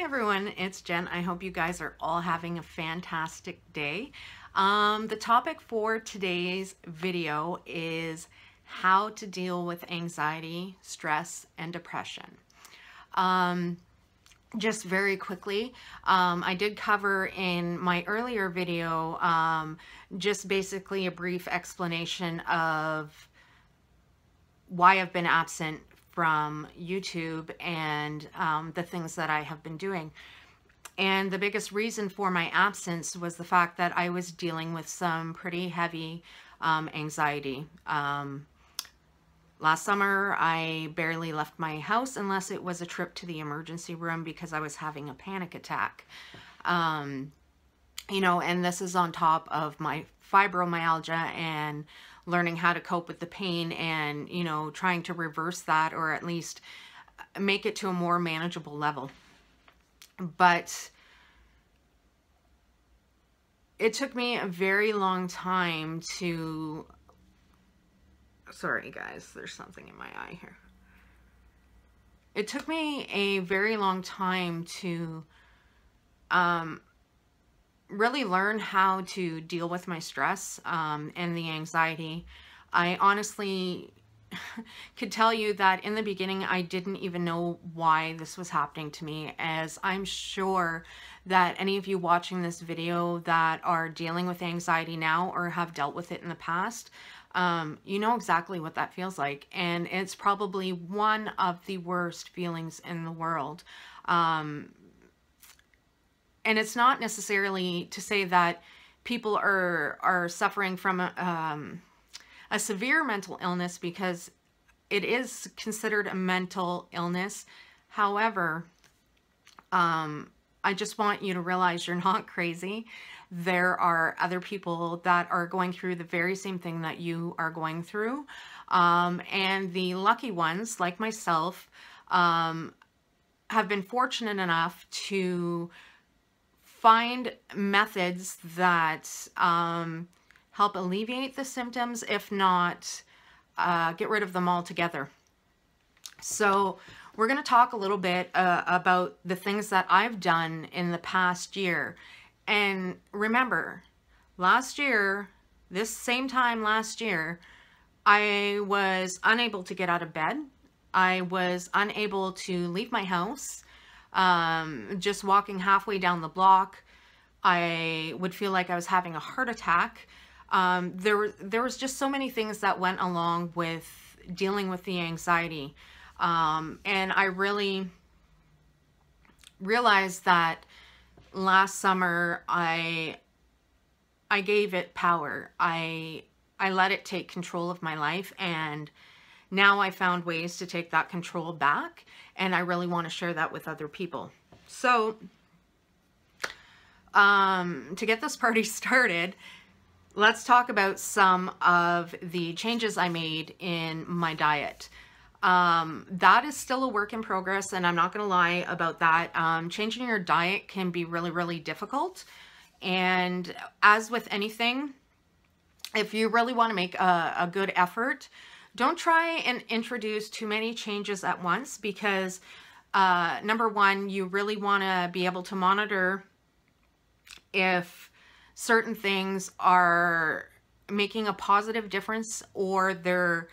everyone, it's Jen. I hope you guys are all having a fantastic day. The topic for today's video is how to deal with anxiety, stress, and depression. Just very quickly, I did cover in my earlier video just basically a brief explanation of why I've been absent from YouTube and the things that I have been doing. And the biggest reason for my absence was the fact that I was dealing with some pretty heavy anxiety. Last summer, I barely left my house unless it was a trip to the emergency room because I was having a panic attack. You know, and this is on top of my fibromyalgia and learning how to cope with the pain and, you know, trying to reverse that or at least make it to a more manageable level. But it took me a very long time to, sorry guys, there's something in my eye here. It took me a very long time to really learn how to deal with my stress and the anxiety. I honestly could tell you that in the beginning I didn't even know why this was happening to me, as I'm sure that any of you watching this video that are dealing with anxiety now or have dealt with it in the past, you know exactly what that feels like, and it's probably one of the worst feelings in the world. And it's not necessarily to say that people are suffering from a severe mental illness, because it is considered a mental illness. However, I just want you to realize you're not crazy. There are other people that are going through the very same thing that you are going through. And the lucky ones, like myself, have been fortunate enough to find methods that help alleviate the symptoms, if not get rid of them altogether. So we're going to talk a little bit about the things that I've done in the past year. And remember, last year, this same time last year, I was unable to get out of bed. I was unable to leave my house. Just walking halfway down the block, I would feel like I was having a heart attack. There was just so many things that went along with dealing with the anxiety. And I really realized that last summer I gave it power. I let it take control of my life, and now I found ways to take that control back, and I really want to share that with other people. So, to get this party started, let's talk about some of the changes I made in my diet. That is still a work in progress, and I'm not going to lie about that. Changing your diet can be really, really difficult. And as with anything, if you really want to make a good effort, don't try and introduce too many changes at once, because number one, you really want to be able to monitor if certain things are making a positive difference or they're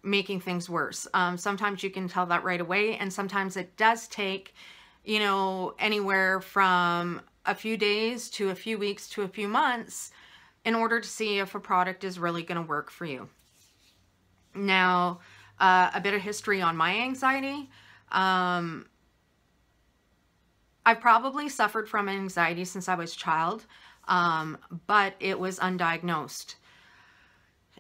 making things worse. Sometimes you can tell that right away, and sometimes it does take, you know, anywhere from a few days to a few weeks to a few months in order to see if a product is really going to work for you. Now, a bit of history on my anxiety. I probably suffered from anxiety since I was a child, but it was undiagnosed.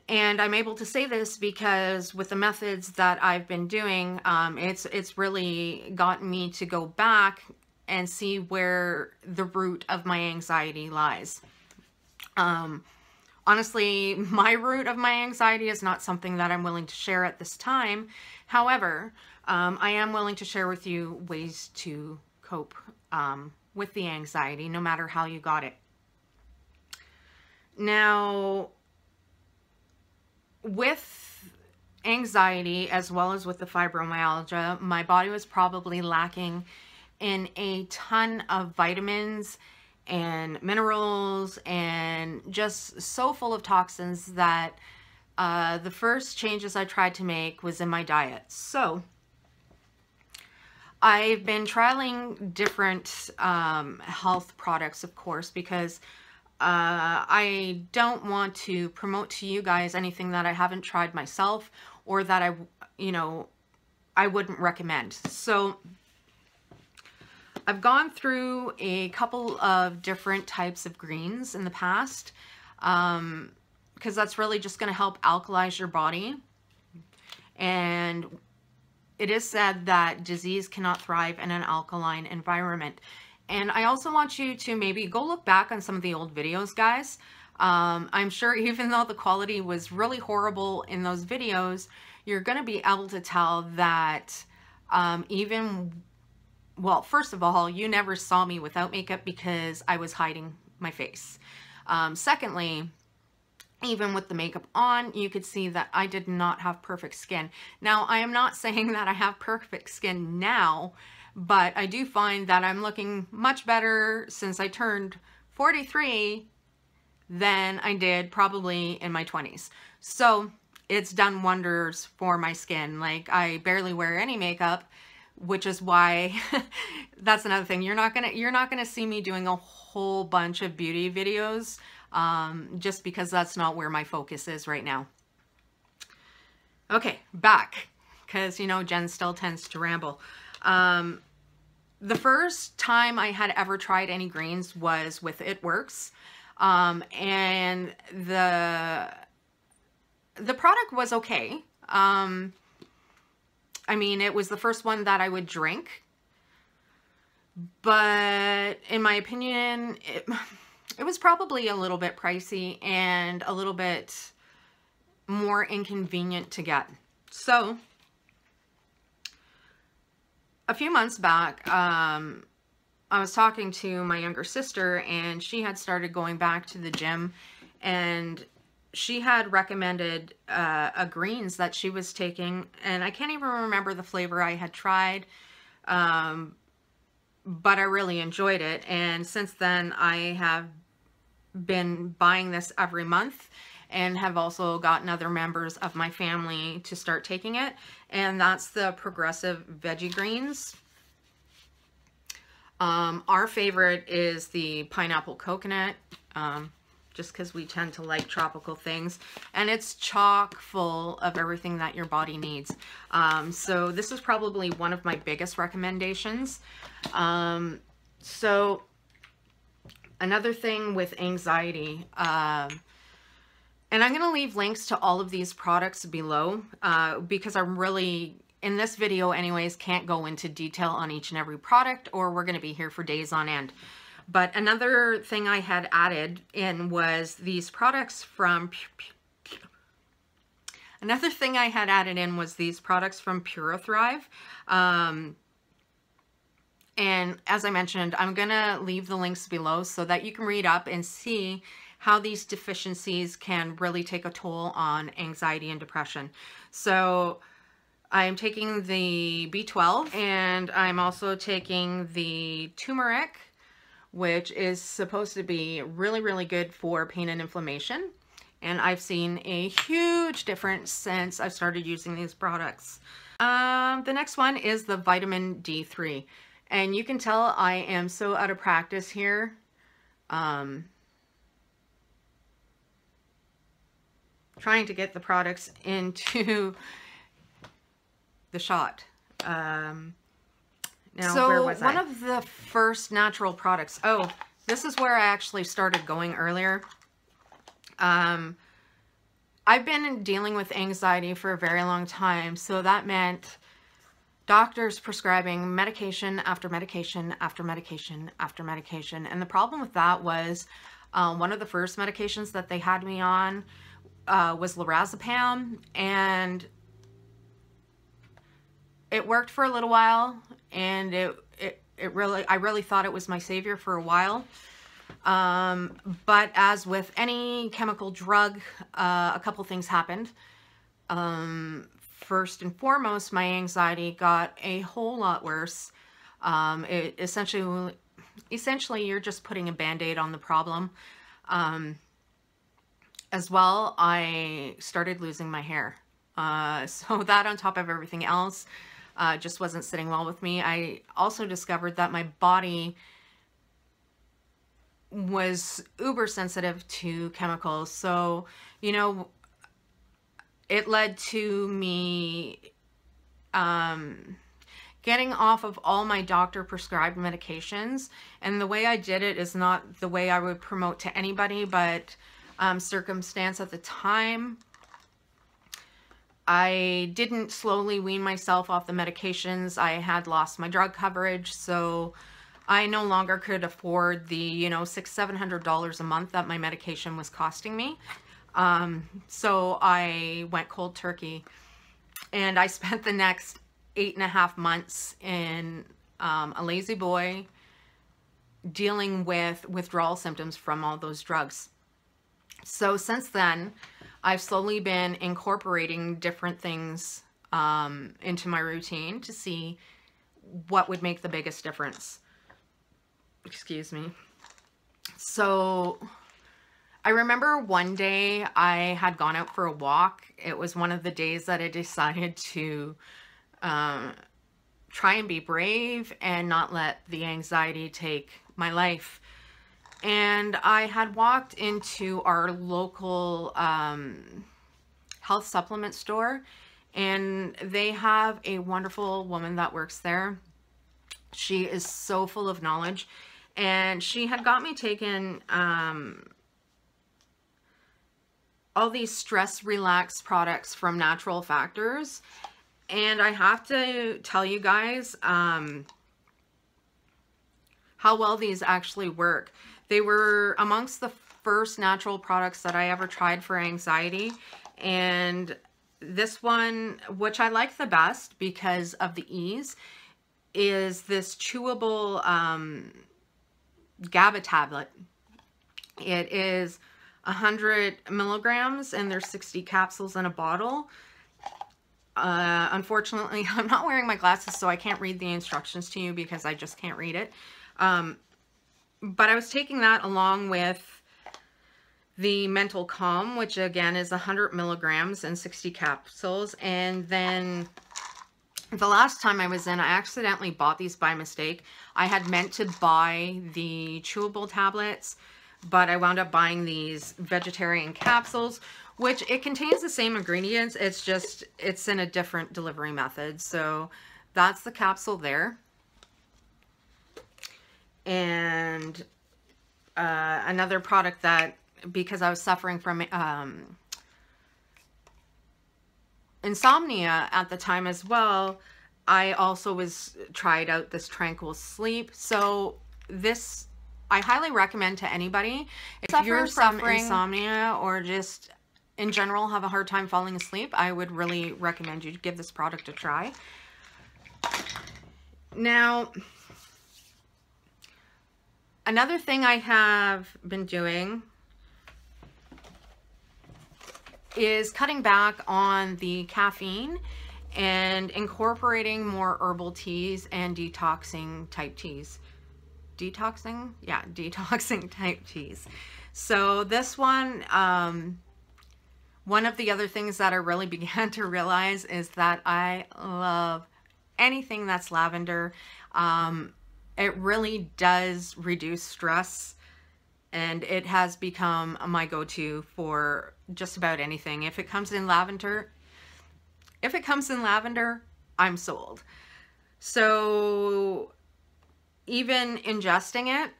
And I'm able to say this because with the methods that I've been doing, it's really gotten me to go back and see where the root of my anxiety lies. Honestly, my root of my anxiety is not something that I'm willing to share at this time. However, I am willing to share with you ways to cope with the anxiety, no matter how you got it. Now, with anxiety as well as with the fibromyalgia, my body was probably lacking in a ton of vitamins and minerals and just so full of toxins that the first changes I tried to make was in my diet. So I've been trialing different health products, of course, because I don't want to promote to you guys anything that I haven't tried myself or that I wouldn't recommend. So I've gone through a couple of different types of greens in the past, because that's really just going to help alkalize your body. And it is said that disease cannot thrive in an alkaline environment. And I also want you to maybe go look back on some of the old videos, guys. I'm sure even though the quality was really horrible in those videos, you're going to be able to tell that well, first of all, you never saw me without makeup because I was hiding my face. Secondly, even with the makeup on, you could see that I did not have perfect skin. Now, I am not saying that I have perfect skin now, but I do find that I'm looking much better since I turned 43 than I did probably in my 20s. So it's done wonders for my skin. Like, I barely wear any makeup, which is why that's another thing. You're not gonna see me doing a whole bunch of beauty videos, just because that's not where my focus is right now. Okay, back, because Jen still tends to ramble. The first time I had ever tried any greens was with It Works, and the product was okay. I mean, it was the first one that I would drink, but in my opinion, it was probably a little bit pricey and a little bit more inconvenient to get. So a few months back, I was talking to my younger sister, and she had started going back to the gym, and she had recommended a greens that she was taking, and I can't even remember the flavor I had tried, but I really enjoyed it. And since then, I have been buying this every month and have also gotten other members of my family to start taking it, and that's the Progressive Veggie Greens. Our favorite is the pineapple coconut, just because we tend to like tropical things, and it's chock full of everything that your body needs. So this is probably one of my biggest recommendations. So another thing with anxiety, and I'm going to leave links to all of these products below, because I'm really, in this video anyways, can't go into detail on each and every product, or we're going to be here for days on end. But another thing I had added in was these products from Pura Thrive. And as I mentioned, I'm going to leave the links below so that you can read up and see how these deficiencies can really take a toll on anxiety and depression. So I'm taking the B12, and I'm also taking the turmeric, which is supposed to be really, really good for pain and inflammation. And I've seen a huge difference since I've started using these products. The next one is the vitamin D3. And you can tell I am so out of practice here. Trying to get the products into the shot. Now, so where was I? One of the first natural products. Oh, this is where I actually started going earlier. I've been dealing with anxiety for a very long time, so that meant doctors prescribing medication after medication after medication after medication. And the problem with that was one of the first medications that they had me on was lorazepam, and it worked for a little while, and I really thought it was my savior for a while. But as with any chemical drug, a couple things happened. First and foremost, my anxiety got a whole lot worse. Essentially, you're just putting a band-aid on the problem. As well, I started losing my hair. So that on top of everything else just wasn't sitting well with me. I also discovered that my body was uber sensitive to chemicals. So, you know, it led to me getting off of all my doctor prescribed medications. And the way I did it is not the way I would promote to anybody, but circumstance at the time. I didn't slowly wean myself off the medications. I had lost my drug coverage, so I no longer could afford the, you know, $600–700 a month that my medication was costing me. So I went cold turkey, and I spent the next 8.5 months in a lazy boy dealing with withdrawal symptoms from all those drugs. So since then, I've slowly been incorporating different things into my routine to see what would make the biggest difference. Excuse me. So I remember one day I had gone out for a walk. It was one of the days that I decided to try and be brave and not let the anxiety take my life. And I had walked into our local health supplement store, and they have a wonderful woman that works there. She is so full of knowledge, and she had got me taking all these stress relax products from Natural Factors. And I have to tell you guys how well these actually work. They were amongst the first natural products that I ever tried for anxiety. And this one, which I like the best because of the ease, is this chewable GABA tablet. It is 100 milligrams, and there's 60 capsules in a bottle. Unfortunately, I'm not wearing my glasses, so I can't read the instructions to you because I just can't read it. But I was taking that along with the Mental Calm, which again is 100 milligrams and 60 capsules. And then the last time I was in, I accidentally bought these by mistake. I had meant to buy the chewable tablets, but I wound up buying these vegetarian capsules, which it contains the same ingredients. It's just, it's in a different delivery method. So that's the capsule there. And another product that, because I was suffering from insomnia at the time as well, I also tried out this Tranquil Sleep. So this, I highly recommend to anybody. If you're suffering insomnia or just in general have a hard time falling asleep, I would really recommend you to give this product a try. Now, another thing I have been doing is cutting back on the caffeine and incorporating more herbal teas and detoxing type teas. Detoxing? Yeah, detoxing type teas. So this one of the other things that I really began to realize is that I love anything that's lavender. It really does reduce stress, and it has become my go-to for just about anything. If it comes in lavender, I'm sold. So even ingesting it,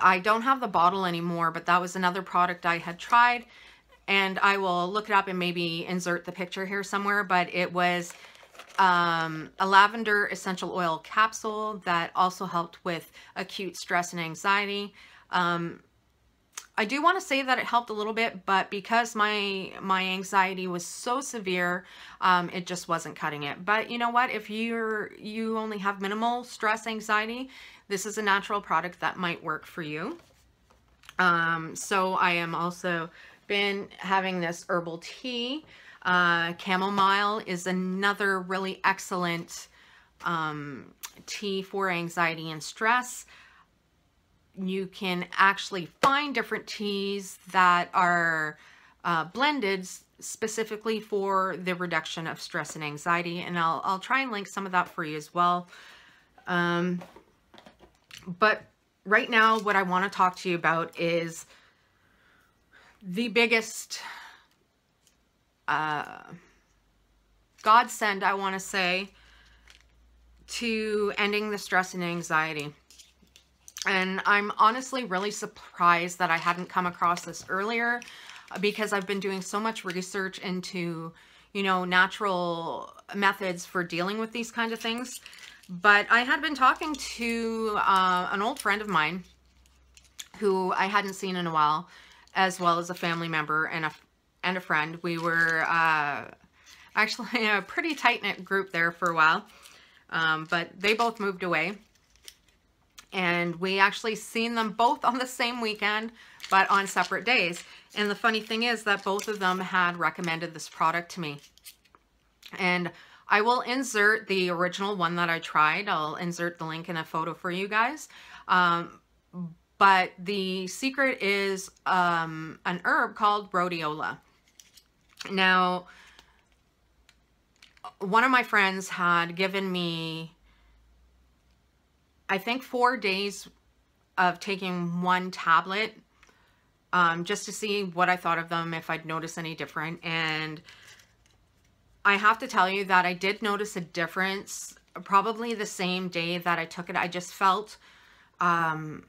I don't have the bottle anymore, but that was another product I had tried, and I will look it up and maybe insert the picture here somewhere, but it was a lavender essential oil capsule that also helped with acute stress and anxiety. I do want to say that it helped a little bit, but because my anxiety was so severe, it just wasn't cutting it. But you know what? If you only have minimal stress anxiety, this is a natural product that might work for you. So I am also been having this herbal tea. Chamomile is another really excellent tea for anxiety and stress. You can actually find different teas that are blended specifically for the reduction of stress and anxiety, and I'll try and link some of that for you as well. But right now, what I want to talk to you about is the biggest godsend, I want to say, to ending the stress and anxiety. And I'm honestly really surprised that I hadn't come across this earlier, because I've been doing so much research into, you know, natural methods for dealing with these kinds of things. But I had been talking to an old friend of mine who I hadn't seen in a while, as well as a family member and a friend. We were actually a pretty tight-knit group there for a while, but they both moved away. And we actually seen them both on the same weekend, but on separate days. And the funny thing is that both of them had recommended this product to me. And I will insert the original one that I tried. I'll insert the link in a photo for you guys. But the secret is an herb called Rhodiola. Now, one of my friends had given me, I think, 4 days of taking one tablet, just to see what I thought of them, if I'd notice any different. And I have to tell you that I did notice a difference probably the same day that I took it. I just felt, I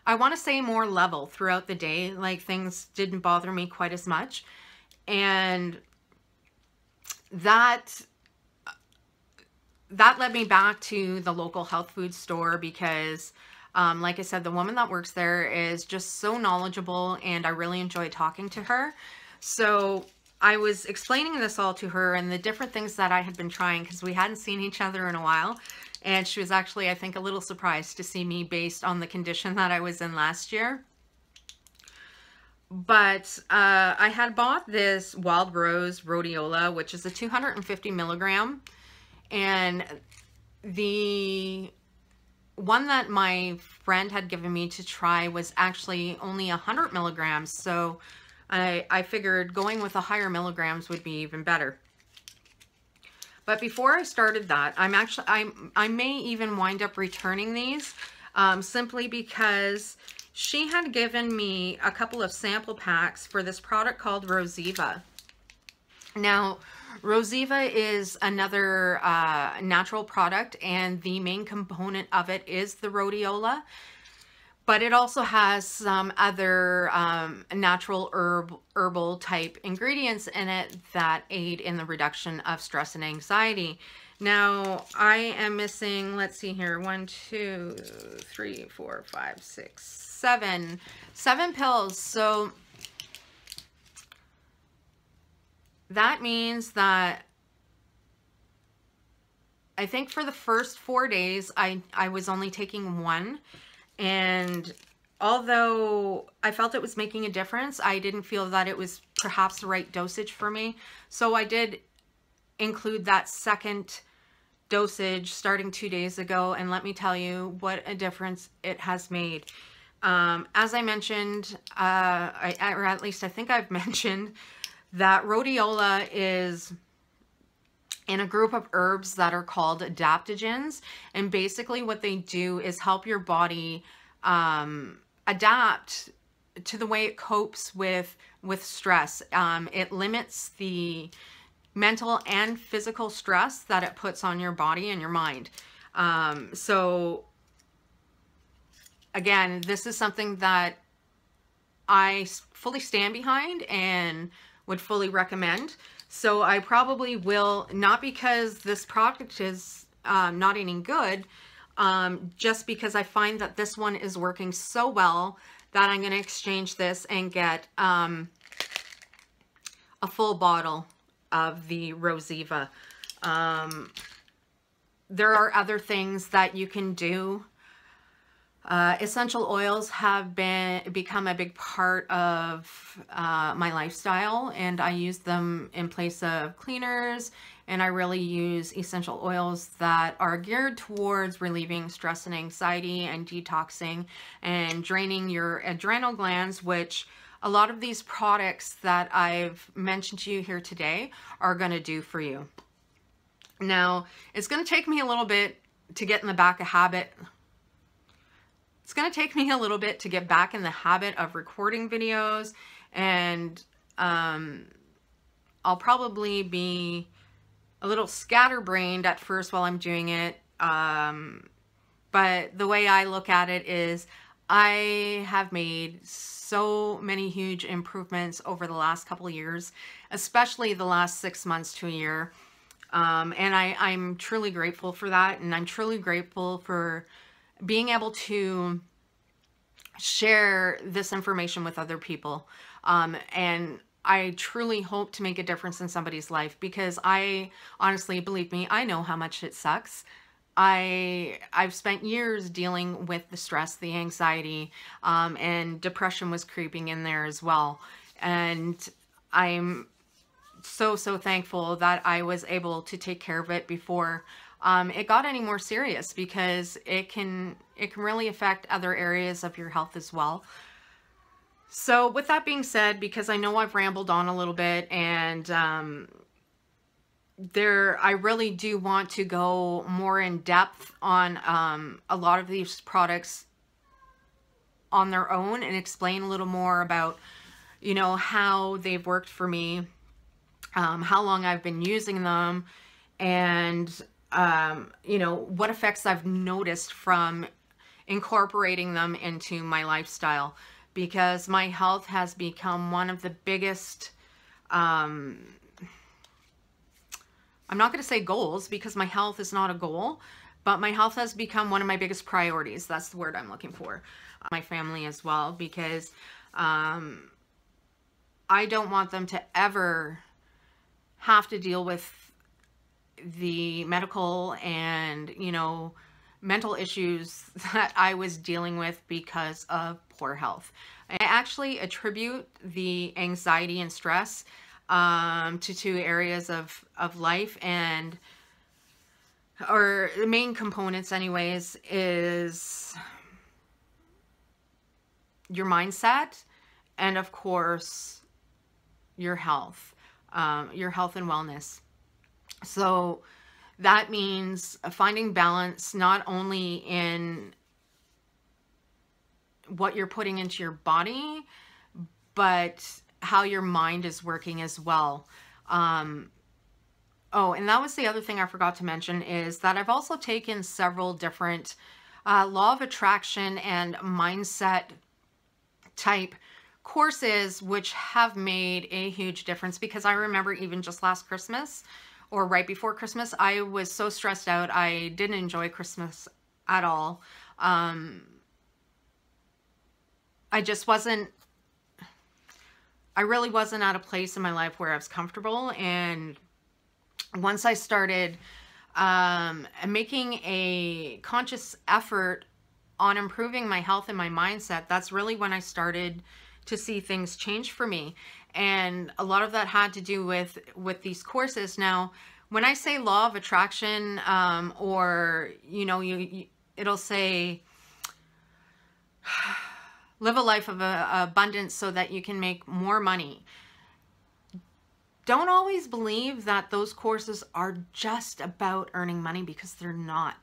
want to say, more level throughout the day. Like, things didn't bother me quite as much. And that led me back to the local health food store, because like I said, the woman that works there is just so knowledgeable, and I really enjoy talking to her. So I was explaining this all to her and the different things that I had been trying, because we hadn't seen each other in a while. And she was actually, I think, a little surprised to see me based on the condition that I was in last year. But I had bought this Wild Rose Rhodiola, which is a 250 milligram. And the one that my friend had given me to try was actually only 100 milligrams. So I figured going with the higher milligrams would be even better. But before I started that, I may even wind up returning these, simply because she had given me a couple of sample packs for this product called Rosiva. Now, Rosiva is another natural product, and the main component of it is the rhodiola. But it also has some other natural herbal type ingredients in it that aid in the reduction of stress and anxiety. Now, I am missing, let's see here, 1, 2, 3, 4, 5, 6, 7. 7 pills. So that means that I think for the first 4 days, I was only taking one. And although I felt it was making a difference, I didn't feel that it was perhaps the right dosage for me. So I did include that second dosage starting 2 days ago. And let me tell you what a difference it has made. As I mentioned, or at least I think I've mentioned, that rhodiola is in a group of herbs that are called adaptogens. And basically what they do is help your body adapt to the way it copes with stress. It limits the mental and physical stress that it puts on your body and your mind. So again, this is something that I fully stand behind and would fully recommend. So I probably will, not because this product is not any good, just because I find that this one is working so well that I'm going to exchange this and get a full bottle of the Rosiva. There are other things that you can do Essential oils have become a big part of my lifestyle, and I use them in place of cleaners, and I really use essential oils that are geared towards relieving stress and anxiety and detoxing and draining your adrenal glands, which a lot of these products that I've mentioned to you here today are going to do for you. Now, it's going to take me a little bit to get in the back of habit. It's going to take me a little bit to get back in the habit of recording videos, and I'll probably be a little scatterbrained at first while I'm doing it. But the way I look at it is I have made so many huge improvements over the last couple of years, especially the last 6 months to a year. And I'm truly grateful for that. And I'm truly grateful for being able to share this information with other people. And I truly hope to make a difference in somebody's life, because I honestly, believe me, I know how much it sucks. I've spent years dealing with the stress, the anxiety, and depression was creeping in there as well. And I'm so thankful that I was able to take care of it before it got any more serious, because it can really affect other areas of your health as well. So with that being said, because I know I've rambled on a little bit, and I really do want to go more in depth on a lot of these products on their own and explain a little more about, you know, how they've worked for me, how long I've been using them, and you know, what effects I've noticed from incorporating them into my lifestyle, because my health has become one of the biggest, I'm not going to say goals, because my health is not a goal, but my health has become one of my biggest priorities. That's the word I'm looking for. My family as well, because I don't want them to ever have to deal with the medical and, you know, mental issues that I was dealing with because of poor health. I actually attribute the anxiety and stress to two areas of life, and or the main components anyways is your mindset, and of course your health and wellness. So that means finding balance not only in what you're putting into your body, but how your mind is working as well. Oh, and that was the other thing I forgot to mention, is that I've also taken several different law of attraction and mindset type courses, which have made a huge difference, because I remember even just last Christmas, or right before Christmas, I was so stressed out. I didn't enjoy Christmas at all. I really wasn't at a place in my life where I was comfortable. And once I started making a conscious effort on improving my health and my mindset, that's really when I started to see things change for me. And a lot of that had to do with these courses. Now, when I say law of attraction, or, you know, it'll say live a life of abundance so that you can make more money. Don't always believe that those courses are just about earning money, because they're not.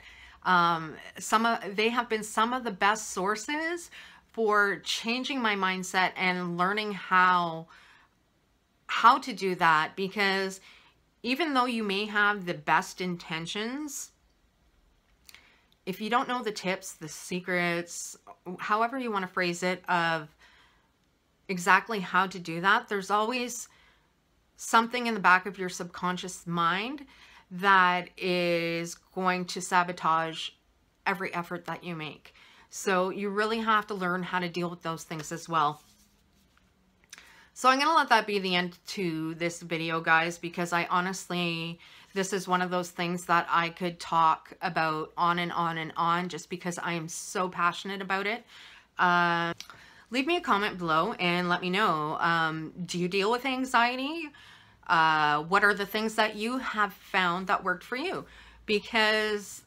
They have been some of the best sources for changing my mindset and learning how to do that, because even though you may have the best intentions, if you don't know the tips, the secrets, however you want to phrase it, of exactly how to do that, there's always something in the back of your subconscious mind that is going to sabotage every effort that you make. So you really have to learn how to deal with those things as well. So I'm going to let that be the end to this video, guys, because I honestly This is one of those things that I could talk about on and on and on just because I am so passionate about it. Leave me a comment below and let me know, do you deal with anxiety? What are the things that you have found that worked for you? Because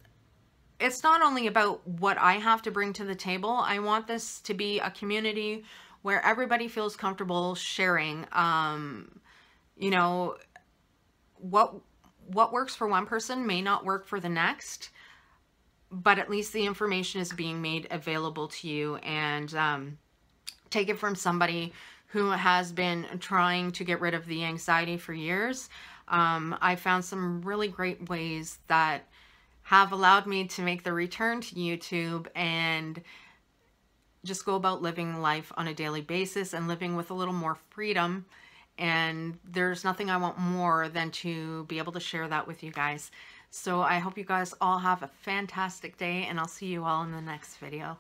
it's not only about what I have to bring to the table. I want this to be a community where everybody feels comfortable sharing. You know, what works for one person may not work for the next, but at least the information is being made available to you, and take it from somebody who has been trying to get rid of the anxiety for years. I found some really great ways that have allowed me to make the return to YouTube and just go about living life on a daily basis and living with a little more freedom. And there's nothing I want more than to be able to share that with you guys. So I hope you guys all have a fantastic day, and I'll see you all in the next video.